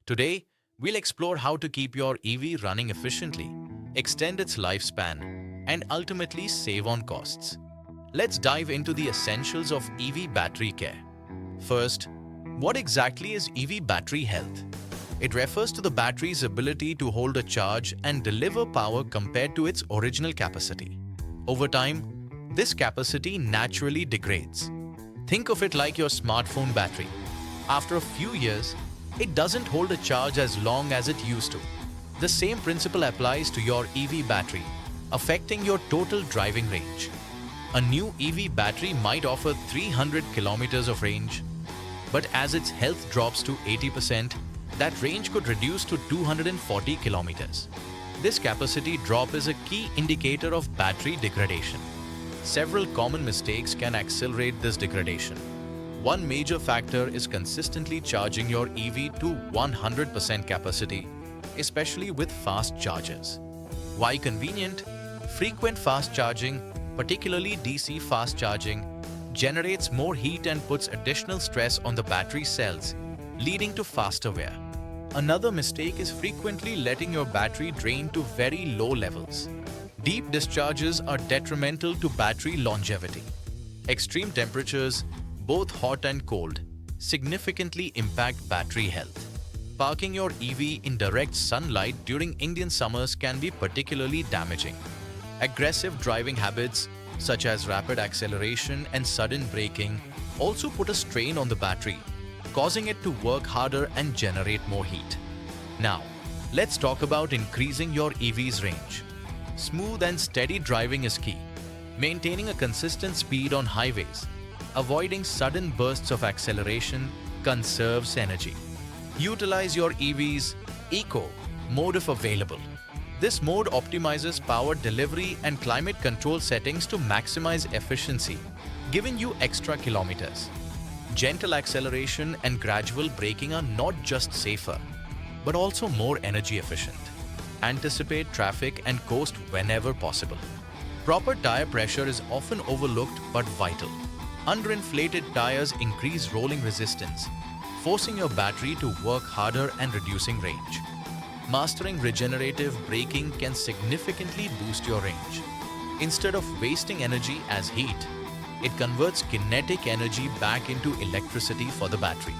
Today, we'll explore how to keep your EV running efficiently, extend its lifespan, and ultimately save on costs. Let's dive into the essentials of EV battery care. First, what exactly is EV battery health? It refers to the battery's ability to hold a charge and deliver power compared to its original capacity. Over time, this capacity naturally degrades. Think of it like your smartphone battery. After a few years, it doesn't hold a charge as long as it used to. The same principle applies to your EV battery, affecting your total driving range. A new EV battery might offer 300 kilometers of range, but as its health drops to 80%, that range could reduce to 240 kilometers. This capacity drop is a key indicator of battery degradation. Several common mistakes can accelerate this degradation. One major factor is consistently charging your EV to 100% capacity, especially with fast chargers. Why convenient? Frequent fast charging, particularly DC fast charging, generates more heat and puts additional stress on the battery cells, leading to faster wear. Another mistake is frequently letting your battery drain to very low levels. Deep discharges are detrimental to battery longevity. Extreme temperatures, both hot and cold, significantly impact battery health. Parking your EV in direct sunlight during Indian summers can be particularly damaging. Aggressive driving habits, such as rapid acceleration and sudden braking, also put a strain on the battery, causing it to work harder and generate more heat. Now, let's talk about increasing your EV's range. Smooth and steady driving is key. Maintaining a consistent speed on highways, avoiding sudden bursts of acceleration conserves energy. Utilize your EV's Eco mode if available. This mode optimizes power delivery and climate control settings to maximize efficiency, giving you extra kilometers. Gentle acceleration and gradual braking are not just safer, but also more energy efficient. Anticipate traffic and coast whenever possible. Proper tire pressure is often overlooked but vital. Underinflated tires increase rolling resistance, forcing your battery to work harder and reducing range. Mastering regenerative braking can significantly boost your range. Instead of wasting energy as heat, it converts kinetic energy back into electricity for the battery.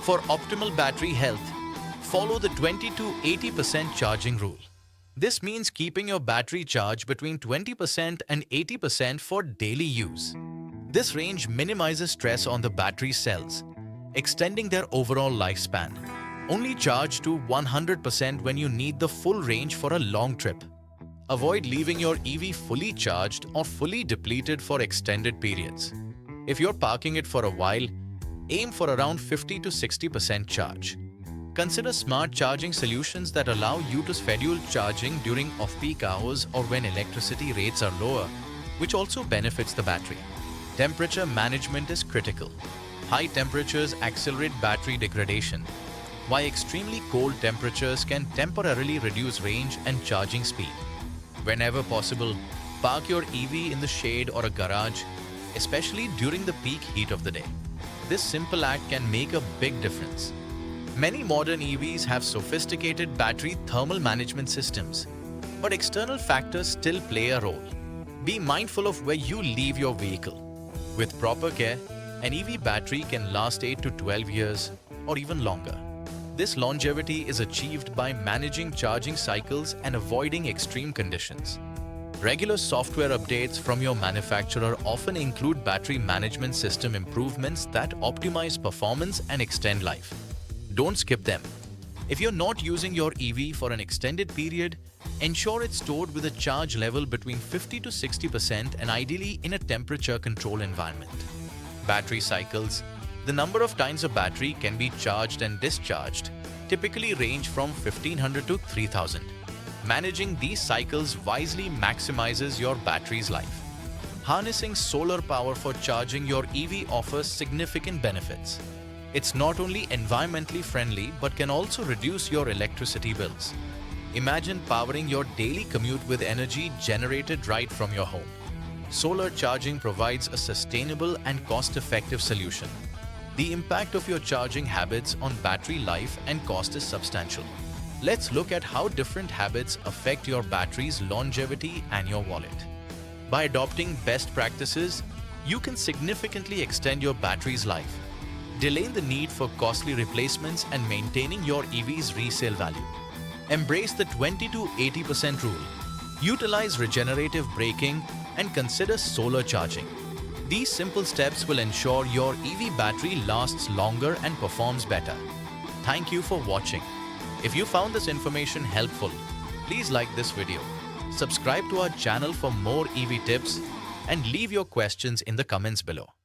For optimal battery health, follow the 20 to 80% charging rule. This means keeping your battery charged between 20% and 80% for daily use. This range minimizes stress on the battery cells, extending their overall lifespan. Only charge to 100% when you need the full range for a long trip. Avoid leaving your EV fully charged or fully depleted for extended periods. If you're parking it for a while, aim for around 50 to 60% charge. Consider smart charging solutions that allow you to schedule charging during off-peak hours or when electricity rates are lower, which also benefits the battery. Temperature management is critical. High temperatures accelerate battery degradation, while extremely cold temperatures can temporarily reduce range and charging speed. Whenever possible, park your EV in the shade or a garage, especially during the peak heat of the day. This simple act can make a big difference. Many modern EVs have sophisticated battery thermal management systems, but external factors still play a role. Be mindful of where you leave your vehicle. With proper care, an EV battery can last 8 to 12 years or even longer. This longevity is achieved by managing charging cycles and avoiding extreme conditions. Regular software updates from your manufacturer often include battery management system improvements that optimize performance and extend life. Don't skip them. If you're not using your EV for an extended period, ensure it's stored with a charge level between 50 to 60% and ideally in a temperature-controlled environment. Battery cycles. The number of times a battery can be charged and discharged typically range from 1500 to 3000. Managing these cycles wisely maximizes your battery's life. Harnessing solar power for charging your EV offers significant benefits. It's not only environmentally friendly but can also reduce your electricity bills. Imagine powering your daily commute with energy generated right from your home. Solar charging provides a sustainable and cost-effective solution. The impact of your charging habits on battery life and cost is substantial. Let's look at how different habits affect your battery's longevity and your wallet. By adopting best practices, you can significantly extend your battery's life, delaying the need for costly replacements and maintaining your EV's resale value. Embrace the 20 to 80% rule. Utilize regenerative braking and consider solar charging. These simple steps will ensure your EV battery lasts longer and performs better. Thank you for watching. If you found this information helpful, please like this video, subscribe to our channel for more EV tips, and leave your questions in the comments below.